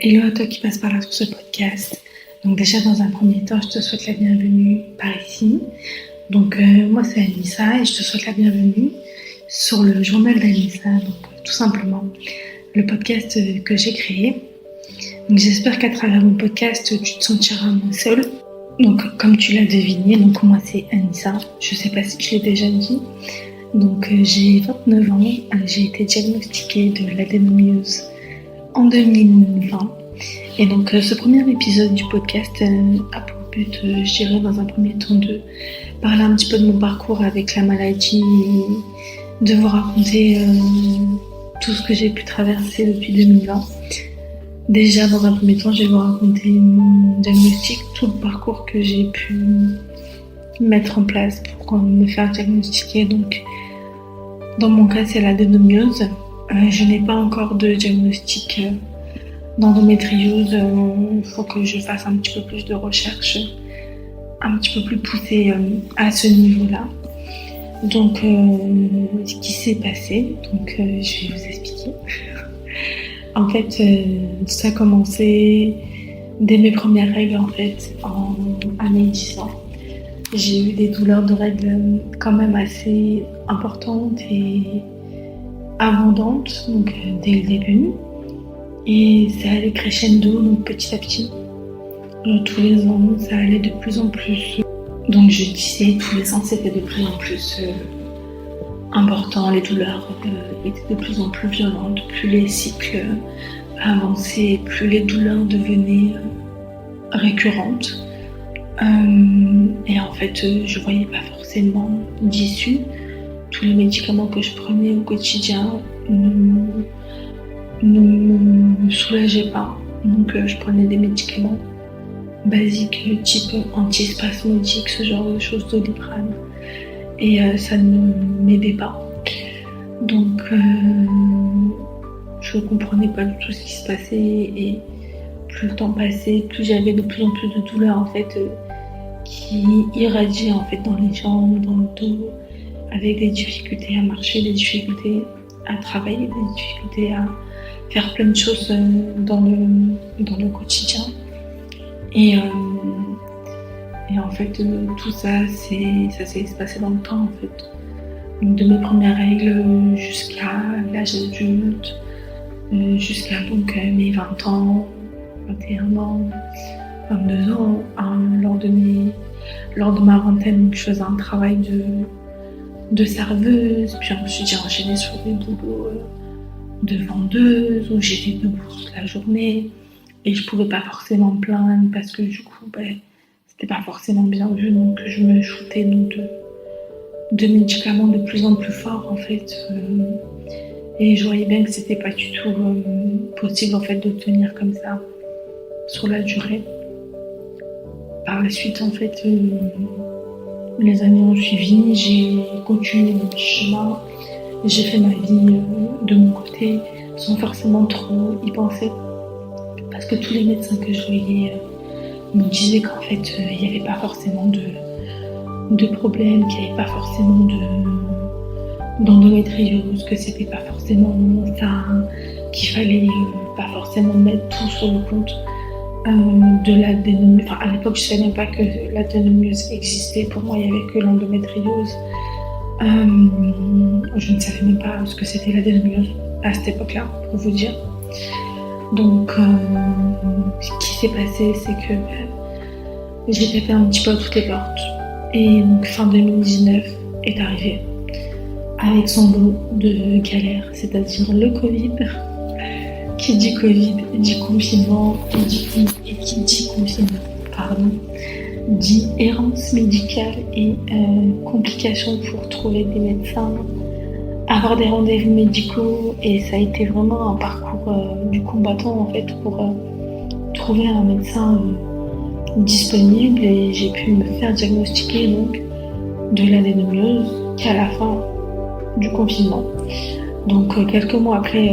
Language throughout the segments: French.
Hello à toi qui passe par là sur ce podcast. Donc déjà dans un premier temps, je te souhaite la bienvenue par ici. Donc moi c'est Anissa et je te souhaite la bienvenue sur le journal d'Anissa. Donc tout simplement le podcast que j'ai créé. Donc j'espère qu'à travers mon podcast tu te sentiras moins seule. Donc comme tu l'as deviné, donc moi c'est Anissa. Je sais pas si je l'ai déjà dit. Donc j'ai 29 ans. J'ai été diagnostiquée de l'adénomyose en 2020. Et donc ce premier épisode du podcast a pour but, je dirais dans un premier temps, de parler un petit peu de mon parcours avec la maladie et de vous raconter tout ce que j'ai pu traverser depuis 2020. Déjà dans un premier temps, je vais vous raconter mon diagnostic, tout le parcours que j'ai pu mettre en place pour me faire diagnostiquer. Donc dans mon cas, c'est l'adénomyose. Je n'ai pas encore de diagnostic d'endométriose. Il faut que je fasse un petit peu plus de recherche, un petit peu plus poussée à ce niveau-là. Donc, ce qui s'est passé, donc je vais vous expliquer. En fait, ça a commencé dès mes premières règles, en fait, à mes 10 ans. J'ai eu des douleurs de règles quand même assez importantes et abondantes, donc dès le début. Et ça allait crescendo, donc petit à petit. Tous les ans, ça allait de plus en plus. Donc je disais, tous les ans, c'était de plus en plus important. Les douleurs étaient de plus en plus violentes. Plus les cycles avançaient, plus les douleurs devenaient récurrentes. Et en fait, je voyais pas forcément d'issue. Tous les médicaments que je prenais au quotidien ne me soulageaient pas. Donc je prenais des médicaments basiques type antispasmodique, ce genre de choses, Doliprane. Et ça ne m'aidait pas. Donc je ne comprenais pas du tout ce qui se passait. Et plus le temps passait, plus j'avais de plus en plus de douleurs en fait qui irradiaient en fait dans les jambes, dans le dos, avec des difficultés à marcher, des difficultés à travailler, des difficultés à faire plein de choses dans le quotidien. Et en fait, tout ça s'est espacé dans le temps, en fait. Donc, de mes premières règles jusqu'à l'âge adulte, jusqu'à donc mes 20 ans, 21 ans, 22 ans. Lors de ma vingtaine, je faisais un travail de serveuse, puis ensuite j'ai enchaîné sur des boulots de vendeuse où j'étais debout toute la journée et je pouvais pas forcément me plaindre parce que du coup c'était pas forcément bien vu, donc je me shootais de médicaments de plus en plus forts en fait, et je voyais bien que c'était pas du tout possible en fait de tenir comme ça sur la durée. Par la suite en fait, les années ont suivi, j'ai continué mon petit chemin. J'ai fait ma vie de mon côté sans forcément trop y penser, parce que tous les médecins que je voyais me disaient qu'en fait il n'y avait pas forcément de problème, qu'il n'y avait pas forcément d'endométriose, que c'était pas forcément ça, qu'il fallait pas forcément mettre tout sur le compte de l'adénomyose. Enfin, à l'époque je savais même pas que l'adénomyose existait. Pour moi il n'y avait que l'endométriose. Je ne savais même pas ce que c'était l'adénomyose à cette époque-là, pour vous dire. Donc, ce qui s'est passé, c'est que j'ai tapé un petit peu à toutes les portes. Et donc, fin 2019 est arrivé avec son lot de galères, c'est-à-dire le Covid. Qui dit Covid dit confinement, et qui dit confinement, dit errance médicale et complications pour trouver des médecins, avoir des rendez-vous médicaux, et ça a été vraiment un parcours du combattant en fait pour trouver un médecin disponible, et j'ai pu me faire diagnostiquer donc de l'adénomyose qu'à la fin du confinement. Donc quelques mois après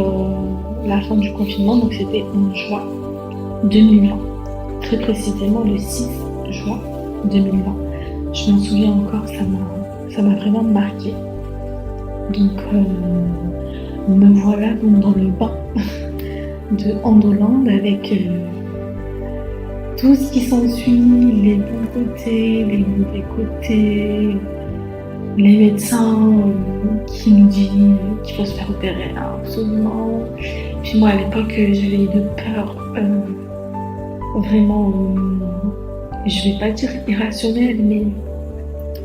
la fin du confinement, donc c'était en juin 2020, très précisément le 6 juin 2020. Je m'en souviens encore, ça m'a vraiment marqué. Donc me voilà donc dans le bain de Andoland avec tout ce qui s'ensuit, les bons côtés, les mauvais côtés, les médecins qui nous disent qu'il faut se faire opérer absolument. Puis moi à l'époque j'avais une peur vraiment, je vais pas dire irrationnelle, mais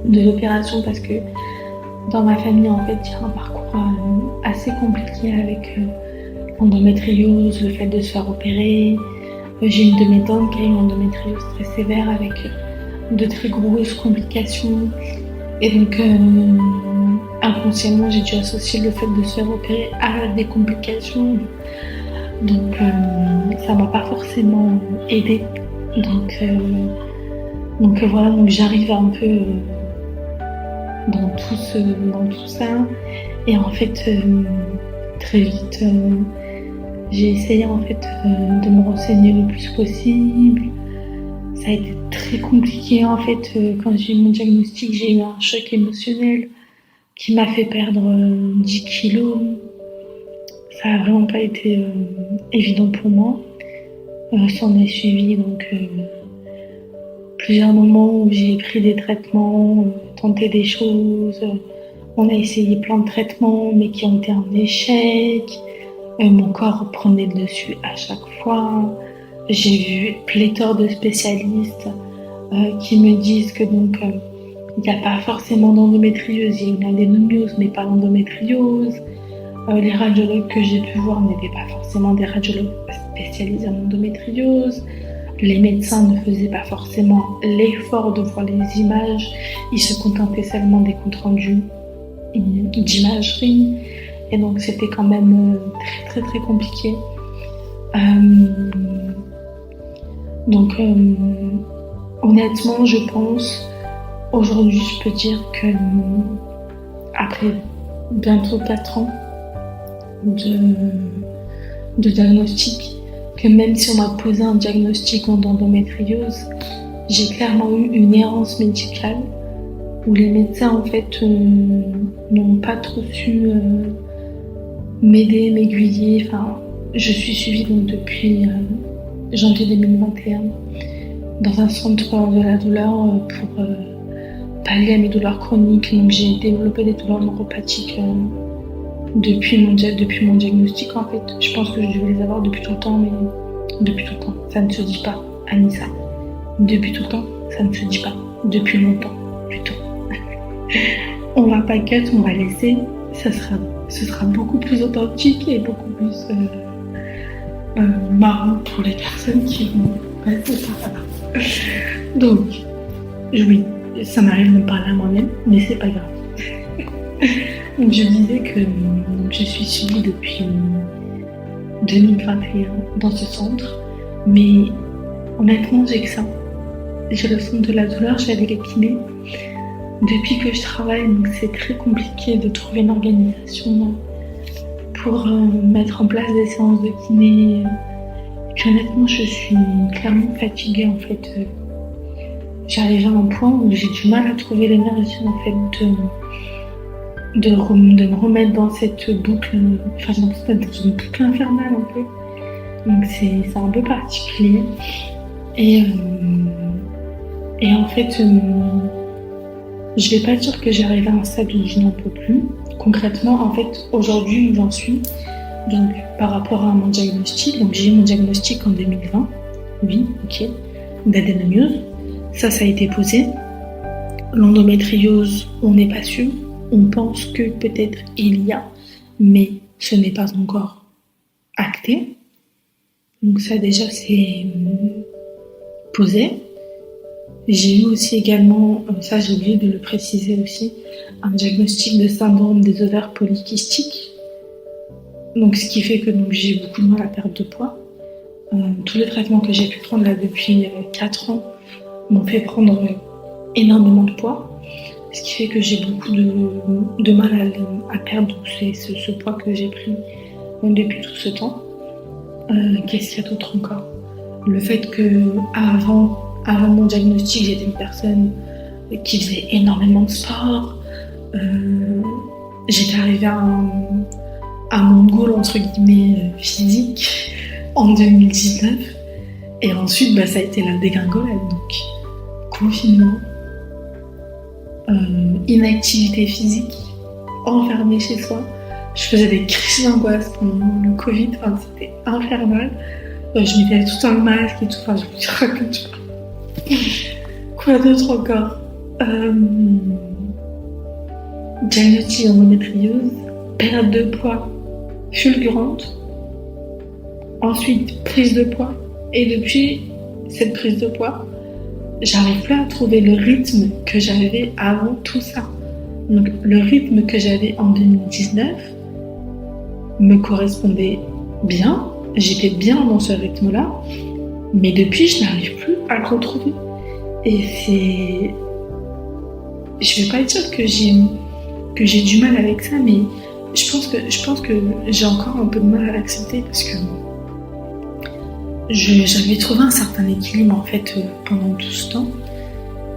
de l'opération parce que dans ma famille en fait il y a un parcours assez compliqué avec l'endométriose, le fait de se faire opérer. J'ai une de mes tantes qui a eu une endométriose très sévère avec de très grosses complications. Et donc, inconsciemment, j'ai dû associer le fait de se faire opérer à des complications. Donc, ça m'a pas forcément aidée. Donc voilà, donc j'arrive un peu dans tout ça. Et en fait, très vite, j'ai essayé en fait de me renseigner le plus possible. Ça a été très compliqué en fait. Quand j'ai eu mon diagnostic, j'ai eu un choc émotionnel qui m'a fait perdre 10 kilos. Ça a vraiment pas été évident pour moi. S'en est suivi donc plusieurs moments où j'ai pris des traitements, tenté des choses. On a essayé plein de traitements mais qui ont été un échec. Mon corps prenait le dessus à chaque fois. J'ai vu pléthore de spécialistes qui me disent que donc il n'y a pas forcément d'endométriose, il y a une adénomiose mais pas l'endométriose. Les radiologues que j'ai pu voir n'étaient pas forcément des radiologues spécialisés en endométriose. Les médecins ne faisaient pas forcément l'effort de voir les images, ils se contentaient seulement des comptes rendus d'imagerie. Et donc c'était quand même très très très compliqué. Donc honnêtement je pense, aujourd'hui je peux dire que après bientôt 4 ans de diagnostic, que même si on m'a posé un diagnostic en endométriose, j'ai clairement eu une errance médicale où les médecins en fait n'ont pas trop su m'aider, m'aiguiller. Enfin, je suis suivie donc depuis janvier 2021 dans un centre de la douleur pour pallier à mes douleurs chroniques. Donc j'ai développé des douleurs neuropathiques depuis mon diagnostic en fait. Je pense que je devais les avoir depuis tout le temps, mais depuis tout le temps. Ça ne se dit pas, Anissa. Depuis tout le temps, ça ne se dit pas. Depuis longtemps, plutôt. On va pas cut, on va laisser. Ce sera beaucoup plus authentique et beaucoup plus marrant pour les personnes qui vont passer par là. Donc, oui, ça m'arrive de me parler à moi-même, mais c'est pas grave. Donc, je disais que je suis suivie depuis 2021 dans ce centre, mais honnêtement, j'ai que ça. J'ai le centre de la douleur, j'avais les kinés. Depuis que je travaille, donc c'est très compliqué de trouver une organisation pour mettre en place des séances de kiné. Et puis honnêtement, je suis clairement fatiguée en fait. J'arrive à un point où j'ai du mal à trouver l'énergie en fait de me remettre dans cette boucle, enfin j'ai l'impression d'être dans une boucle infernale un peu. Donc c'est un peu particulier. Et en fait, je vais pas dire que j'arrive à un stade où je n'en peux plus. Concrètement, en fait, aujourd'hui où j'en suis, donc par rapport à mon diagnostic, donc j'ai eu mon diagnostic en 2020, oui, ok, d'adénomiose. Ça a été posé. L'endométriose, on n'est pas sûr. On pense que peut-être il y a, mais ce n'est pas encore acté. Donc ça déjà c'est posé. J'ai eu aussi également, ça j'ai oublié de le préciser aussi, un diagnostic de syndrome des ovaires polykystiques. Donc ce qui fait que donc, j'ai beaucoup de mal à perdre de poids. Tous les traitements que j'ai pu prendre là depuis 4 ans m'ont fait prendre énormément de poids. Ce qui fait que j'ai beaucoup de mal à perdre ce poids que j'ai pris depuis tout ce temps. Qu'est-ce qu'il y a d'autre encore ? Le fait que avant mon diagnostic, j'étais une personne qui faisait énormément de sport. J'étais arrivée à mon goal entre guillemets physique. en 2019. Et ensuite, ça a été la dégringolade. Donc, confinement, inactivité physique, enfermé chez soi. Je faisais des crises d'angoisse pendant le Covid, c'était infernal. Je mettais tout un masque et tout, je vous raconte pas. Quoi d'autre encore? Diagnostic d'endométriose, perte de poids fulgurante, ensuite prise de poids, et depuis cette prise de poids, j'arrive plus à trouver le rythme que j'avais avant tout ça. Donc le rythme que j'avais en 2019 me correspondait bien, j'étais bien dans ce rythme-là, mais depuis je n'arrive plus à le retrouver. Et c'est... Je vais pas dire que j'ai du mal avec ça, mais je pense que j'ai encore un peu de mal à l'accepter parce que j'avais trouvé un certain équilibre en fait pendant tout ce temps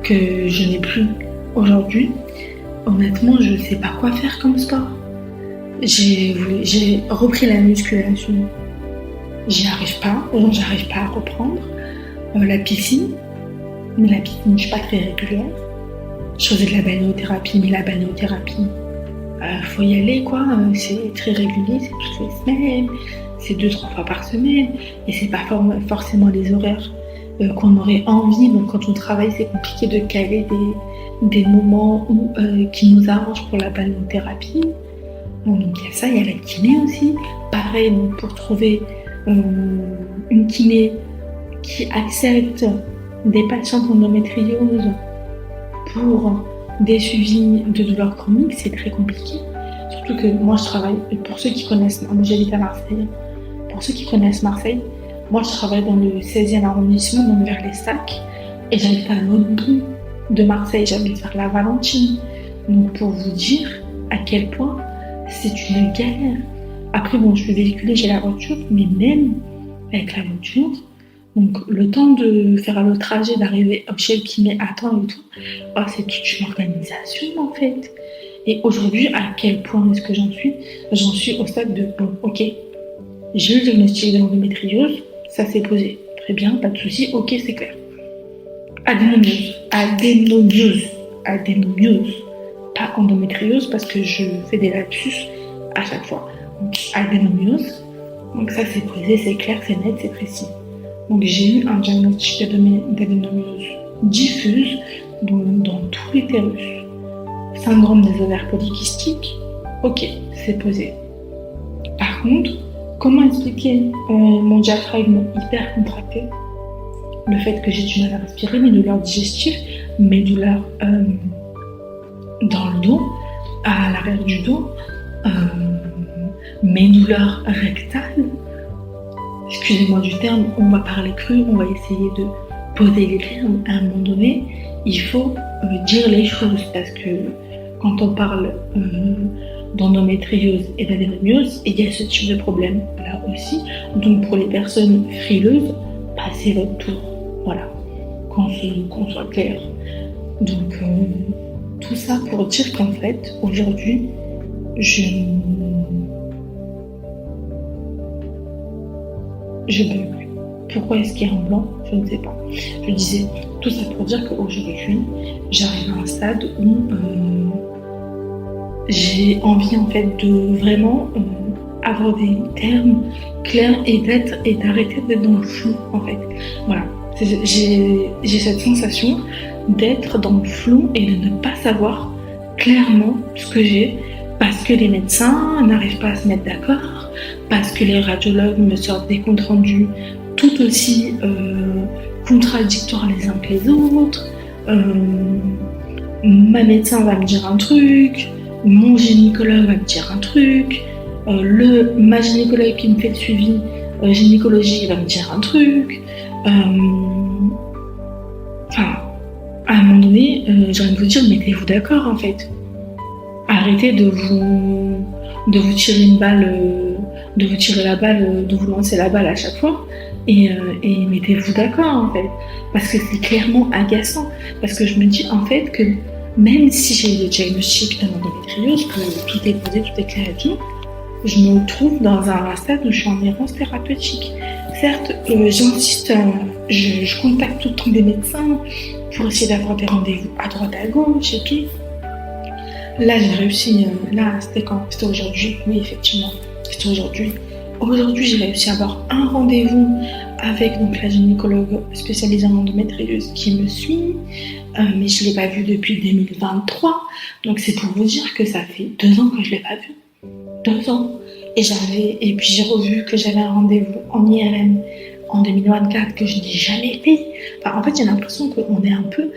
que je n'ai plus aujourd'hui. Honnêtement, je ne sais pas quoi faire comme sport. J'ai repris la musculation, j'arrive pas à reprendre. La piscine, mais la piscine, je suis pas très régulière. Je faisais de la balnéothérapie, mais la balnéothérapie, faut y aller quoi. C'est très régulier, c'est toutes les semaines, c'est 2-3 fois par semaine, et c'est pas forcément les horaires qu'on aurait envie. Donc quand on travaille, c'est compliqué de caler des moments qui nous arrangent pour la balnéothérapie. Donc il y a ça, il y a la kiné aussi. Pareil, donc, pour trouver une kiné qui accepte des patients d'endométriose pour des suivis de douleurs chroniques, c'est très compliqué. Surtout que moi je travaille, pour ceux qui connaissent, moi j'habite à Marseille, pour ceux qui connaissent Marseille, moi je travaille dans le 16e arrondissement, donc vers les Sacs, et j'habite à l'autre bout de Marseille, j'habite vers la Valentine. Donc pour vous dire à quel point c'est une galère. Après bon, je suis véhiculée, j'ai la voiture, mais même avec la voiture, donc le temps de faire le trajet, d'arriver chez le kiné à temps et tout, c'est toute une organisation en fait. Et aujourd'hui, à quel point est-ce que j'en suis? J'en suis au stade de bon, ok, j'ai eu le diagnostic de l'endométriose, ça s'est posé, très bien, pas de souci, ok, c'est clair. Adénomiose, pas endométriose parce que je fais des lapsus à chaque fois. Donc adénomiose, donc ça c'est posé, c'est clair, c'est net, c'est précis. Donc j'ai eu un diagnostic d'adénomiose diffuse dans tout l'utérus. Syndrome des ovaires polykystiques, ok, c'est posé. Par contre, comment expliquer mon diaphragme hyper contracté, le fait que j'ai du mal à respirer, mes douleurs digestives, mes douleurs dans le dos, à l'arrière du dos, mes douleurs rectales. Excusez-moi du terme, on va parler cru, on va essayer de poser les termes. À un moment donné, il faut dire les choses parce que quand on parle d'endométriose et d'adénomiose, il y a ce type de problème là aussi. Donc pour les personnes frileuses, passez votre tour. Voilà, qu'on soit clair. Donc tout ça pour dire qu'en fait, aujourd'hui, je bug. Pourquoi est-ce qu'il y a un blanc? Je ne sais pas. Je disais tout ça pour dire qu'aujourd'hui, j'arrive à un stade où j'ai envie en fait de vraiment avoir des termes clairs et d'arrêter d'être dans le flou en fait. Voilà. J'ai cette sensation d'être dans le flou et de ne pas savoir clairement ce que j'ai parce que les médecins n'arrivent pas à se mettre d'accord, parce que les radiologues me sortent des comptes rendus tout aussi contradictoires les uns que les autres. Ma médecin va me dire un truc, mon gynécologue va me dire un truc, ma gynécologue qui me fait le suivi gynécologie va me dire un truc. À un moment donné, j'ai envie de vous dire, mettez-vous d'accord en fait. Arrêtez de vous tirer une balle, de vous tirer la balle, de vous lancer la balle à chaque fois. Et mettez-vous d'accord en fait. Parce que c'est clairement agaçant. Parce que je me dis en fait que même si j'ai le diagnostic d'endométriose, que tout est posé, tout est clair et tout, je me trouve dans un stade où je suis en errance thérapeutique. Certes, j'insiste, je contacte tout le temps des médecins pour essayer d'avoir des rendez-vous à droite à gauche et tout. Là, j'ai réussi, là, c'était quand? C'était aujourd'hui, oui, effectivement, c'était aujourd'hui. Aujourd'hui, j'ai réussi à avoir un rendez-vous avec donc, la gynécologue spécialisée en endométriose qui me suit, mais je ne l'ai pas vue depuis 2023. Donc, c'est pour vous dire que ça fait 2 ans que je ne l'ai pas vue. 2 ans. Et puis, j'ai revu que j'avais un rendez-vous en IRM en 2024 que je n'ai jamais fait. Enfin, en fait, j'ai l'impression qu'on est un peu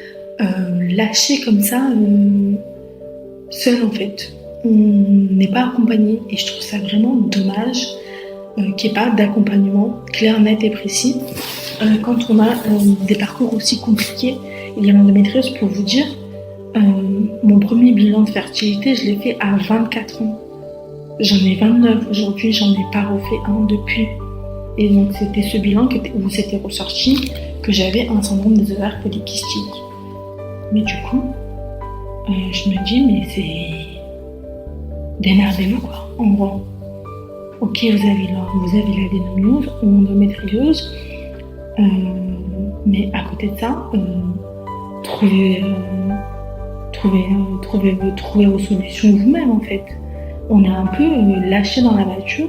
lâché comme ça, seul en fait. On n'est pas accompagné et je trouve ça vraiment dommage qu'il n'y ait pas d'accompagnement clair, net et précis quand on a des parcours aussi compliqués. Il y a l'endométriose, pour vous dire, mon premier bilan de fertilité, je l'ai fait à 24 ans. J'en ai 29 aujourd'hui, j'en ai pas refait un depuis. Et donc c'était ce bilan où c'était ressorti que j'avais un syndrome des ovaires polykystiques. Mais du coup, je me dis, mais c'est... Démerdez-vous quoi, en gros. Ok, vous avez l'adénomiose ou l'endométriose, mais à côté de ça, trouvez vos solutions vous-même en fait. On est un peu lâché dans la nature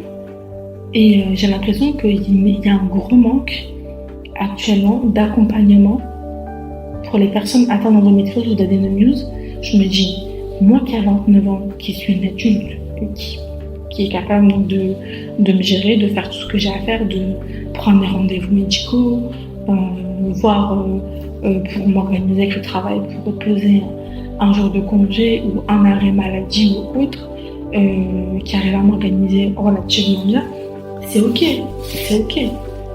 et j'ai l'impression qu'il y a un gros manque actuellement d'accompagnement pour les personnes atteintes d'endométriose ou d'adénomiose. Je me dis, moi qui ai 29 ans, qui suis une adulte, qui est capable donc, de me gérer, de faire tout ce que j'ai à faire, de prendre des rendez-vous médicaux, voire pour m'organiser avec le travail, pour reposer un jour de congé ou un arrêt maladie ou autre, qui arrive à m'organiser relativement bien, c'est ok.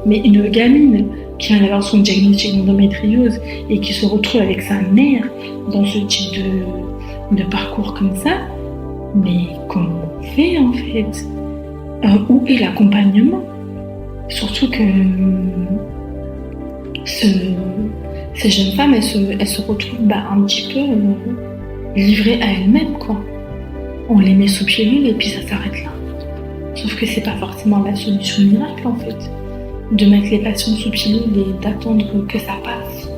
Mais une gamine qui vient d'avoir son diagnostic d'endométriose et qui se retrouve avec sa mère dans ce type de parcours comme ça, mais comment on fait en fait? Où est l'accompagnement? Surtout que ces jeunes femmes, elles se retrouvent un petit peu livrées à elles-mêmes, quoi. On les met sous pilule et puis ça s'arrête là. Sauf que c'est pas forcément la solution miracle en fait. De mettre les patients sous pilule et d'attendre que ça passe.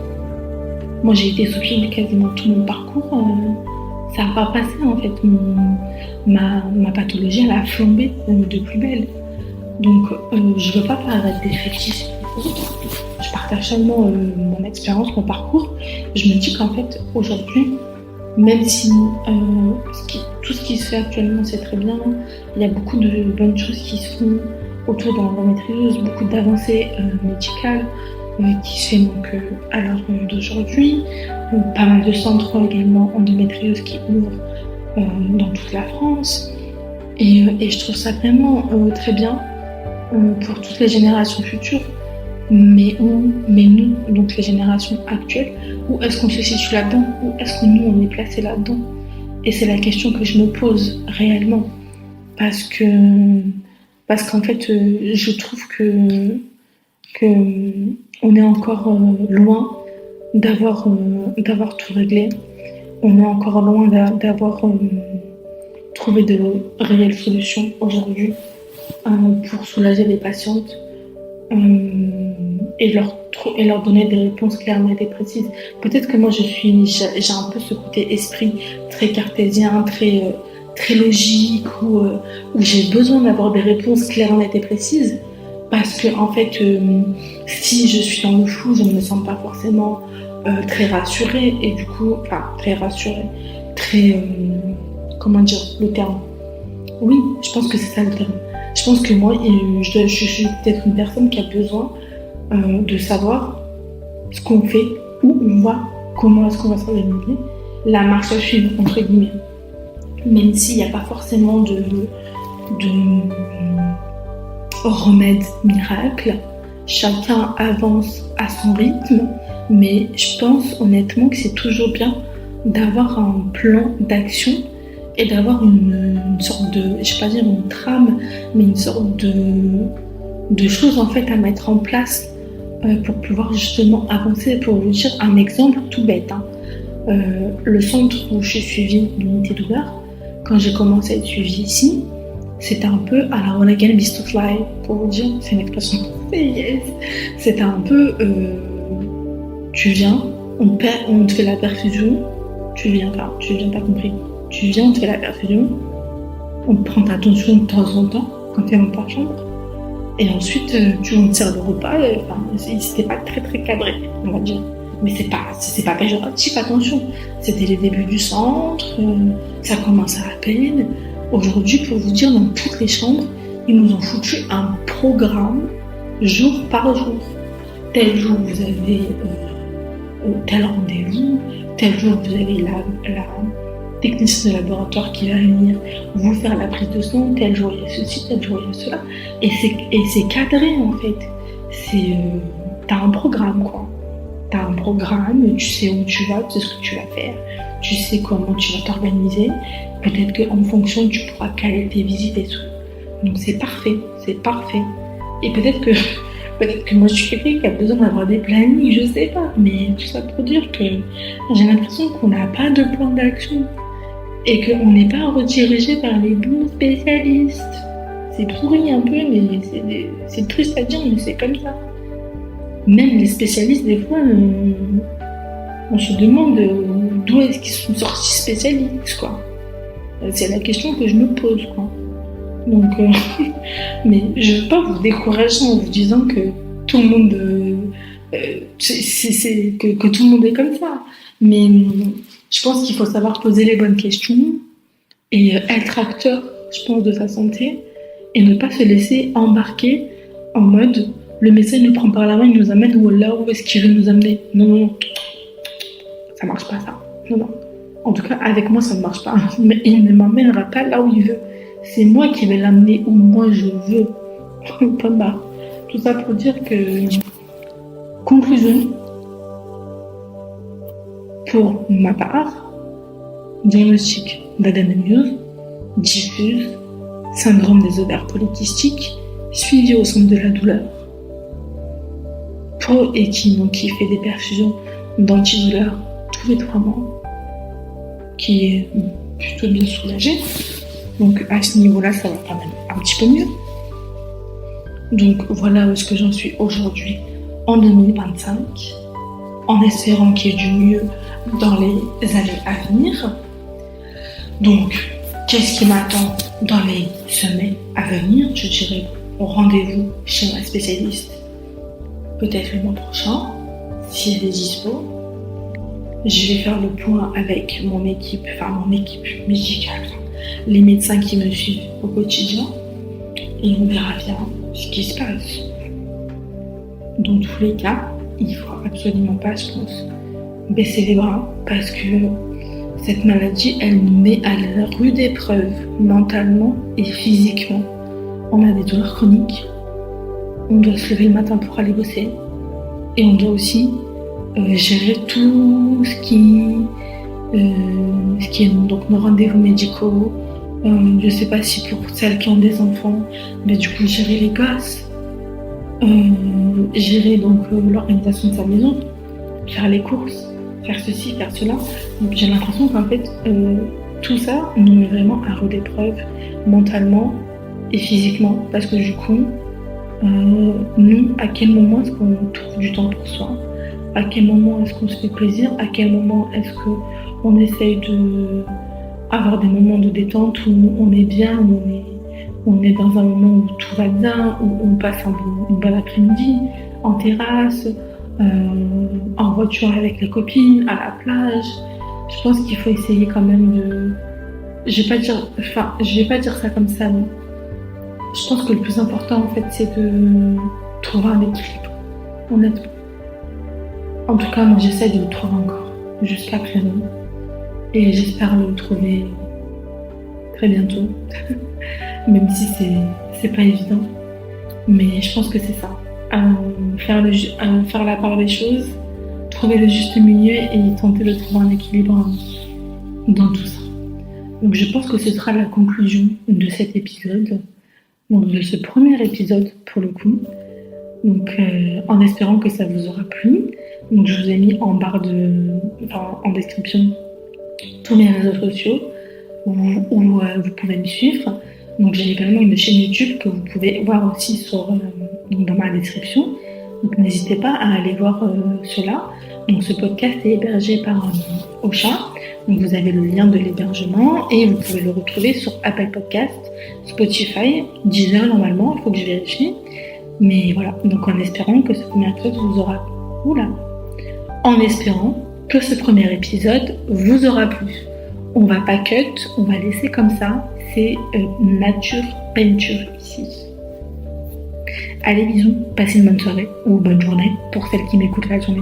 Moi j'ai été sous pilule quasiment tout mon parcours. Ça n'a pas passé en fait. Ma pathologie elle a flambé de plus belle. Donc je veux pas paraître défaitiste. Je partage seulement mon expérience, mon parcours. Je me dis qu'en fait aujourd'hui, même si tout ce qui se fait actuellement c'est très bien, il y a beaucoup de bonnes choses qui se font autour de l'endométriose, beaucoup d'avancées médicales qui se fait donc à l'heure d'aujourd'hui, pas mal de centres également endométriose qui ouvrent dans toute la France et je trouve ça vraiment très bien pour toutes les générations futures, mais nous, donc les générations actuelles, où est-ce qu'on se situe là-dedans, où est-ce que nous on est placé là-dedans? Et c'est la question que je me pose réellement, parce qu'en fait je trouve que on est encore loin d'avoir tout réglé. On est encore loin d'avoir trouvé de réelles solutions aujourd'hui pour soulager les patientes et leur donner des réponses claires, nettes et précises. Peut-être que moi j'ai un peu ce côté esprit très cartésien, très logique, où j'ai besoin d'avoir des réponses claires, nettes et précises. Parce que en fait, si je suis dans le flou, je ne me sens pas forcément très rassurée et du coup, comment dire le terme? Oui, je pense que c'est ça le terme. Je pense que moi, je suis peut-être une personne qui a besoin de savoir ce qu'on fait, où on va, comment est-ce qu'on va s'organiser, la marche à suivre entre guillemets. Même s'il n'y a pas forcément de remède miracle, chacun avance à son rythme, mais je pense honnêtement que c'est toujours bien d'avoir un plan d'action et d'avoir une sorte de, je ne vais pas dire une trame, mais une sorte de choses en fait à mettre en place pour pouvoir justement avancer. Pour vous dire un exemple tout bête, le centre où je suis suivie d'unité douleur, quand j'ai commencé à être suivie ici, c'était un peu à la One Again Beast to Fly, pour vous dire, c'est une expression Yes. C'était un peu, tu viens, on te fait la perfusion, tu viens, t'as compris. Tu viens, on te fait la perfusion, on prend ta tension de temps en temps quand tu es dans ta chambre, et ensuite on te sert le repas. C'était pas très très cadré, on va dire. Mais c'est pas péjoratif, attention. C'était les débuts du centre, ça commençait à peine. Aujourd'hui, pour vous dire, dans toutes les chambres, ils nous ont foutu un programme jour par jour. Tel jour, vous avez tel rendez-vous, tel jour, vous avez la technicienne de laboratoire qui va venir vous faire la prise de sang, tel jour, il y a ceci, tel jour, il y a cela. Et c'est cadré, en fait. T'as un programme, quoi. T'as un programme, tu sais où tu vas, tu sais ce que tu vas faire, tu sais comment tu vas t'organiser. Peut-être qu'en fonction, tu pourras caler tes visites et tout. Donc c'est parfait. Et peut-être que moi je suis quelqu'un qui a besoin d'avoir des plannings, je sais pas. Mais tout ça pour dire que j'ai l'impression qu'on n'a pas de plan d'action et qu'on n'est pas redirigé vers les bons spécialistes. C'est pourri un peu, mais c'est triste à dire, mais c'est comme ça. Même les spécialistes, des fois, on se demande d'où est-ce qu'ils sont sortis spécialistes, quoi. C'est la question que je me pose, quoi. Donc, mais je ne veux pas vous décourager en vous disant que tout le monde, que tout le monde est comme ça. Mais je pense qu'il faut savoir poser les bonnes questions et être acteur, je pense, de sa santé et ne pas se laisser embarquer en mode le médecin nous prend par la main, il nous amène là où est-ce qu'il veut nous amener. Non, ça marche pas ça. Non. En tout cas, avec moi, ça ne marche pas. Mais il ne m'emmènera pas là où il veut. C'est moi qui vais l'amener où moi je veux. Pas mal. Tout ça pour dire que... Conclusion. Pour ma part, diagnostic d'adénomyose, diffuse, syndrome des ovaires polykystiques, suivi au centre de la douleur. Pro et qui fait des perfusions d'antidouleurs tous les 3 mois, qui est plutôt bien soulagé. Donc à ce niveau-là, ça va quand même un petit peu mieux. Donc voilà où est-ce que j'en suis aujourd'hui en 2025, en espérant qu'il y ait du mieux dans les années à venir. Donc, qu'est-ce qui m'attend dans les semaines à venir? Je dirais au rendez-vous chez ma spécialiste, peut-être le mois prochain, si elle est dispo. Je vais faire le point avec mon équipe médicale, les médecins qui me suivent au quotidien, et on verra bien ce qui se passe. Dans tous les cas, il ne faut absolument pas, je pense, baisser les bras, parce que cette maladie, elle nous met à la rude épreuve, mentalement et physiquement. On a des douleurs chroniques, on doit se lever le matin pour aller bosser, et on doit aussi gérer tout ce qui est donc nos rendez-vous médicaux. Je ne sais pas si pour celles qui ont des enfants, mais du coup gérer les gosses, gérer donc l'organisation de sa maison, faire les courses, faire ceci, faire cela. Donc j'ai l'impression qu'en fait tout ça nous met vraiment à rude épreuve mentalement et physiquement, parce que du coup nous, à quel moment est-ce qu'on trouve du temps pour soi? À quel moment est-ce qu'on se fait plaisir? À quel moment est-ce qu'on essaye d'avoir des moments de détente où on est bien, où on est dans un moment où tout va bien, où on passe une bonne après-midi, en terrasse, en voiture avec les copines, à la plage. Je pense qu'il faut essayer quand même de... Je vais pas dire ça comme ça, mais je pense que le plus important, en fait, c'est de trouver un équilibre, honnêtement. En tout cas, moi, j'essaie de le trouver encore, jusqu'à présent. Et j'espère le trouver très bientôt. Même si c'est pas évident. Mais je pense que c'est ça. Faire la part des choses, trouver le juste milieu et tenter de trouver un équilibre dans tout ça. Donc je pense que ce sera la conclusion de cet épisode. Donc de ce premier épisode pour le coup. Donc en espérant que ça vous aura plu. Donc je vous ai mis en description tous mes réseaux sociaux où vous pouvez me suivre. Donc j'ai également une chaîne YouTube que vous pouvez voir aussi sur donc dans ma description. Donc n'hésitez pas à aller voir cela. Donc ce podcast est hébergé par Ocha. Donc vous avez le lien de l'hébergement et vous pouvez le retrouver sur Apple Podcast, Spotify, Deezer normalement, il faut que je vérifie. Mais voilà, donc en espérant que ce premier épisode vous aura... En espérant que ce premier épisode vous aura plu. On va pas cut, on va laisser comme ça. C'est nature peinture ici. Allez, bisous, passez une bonne soirée ou bonne journée pour celles qui m'écoutent la journée.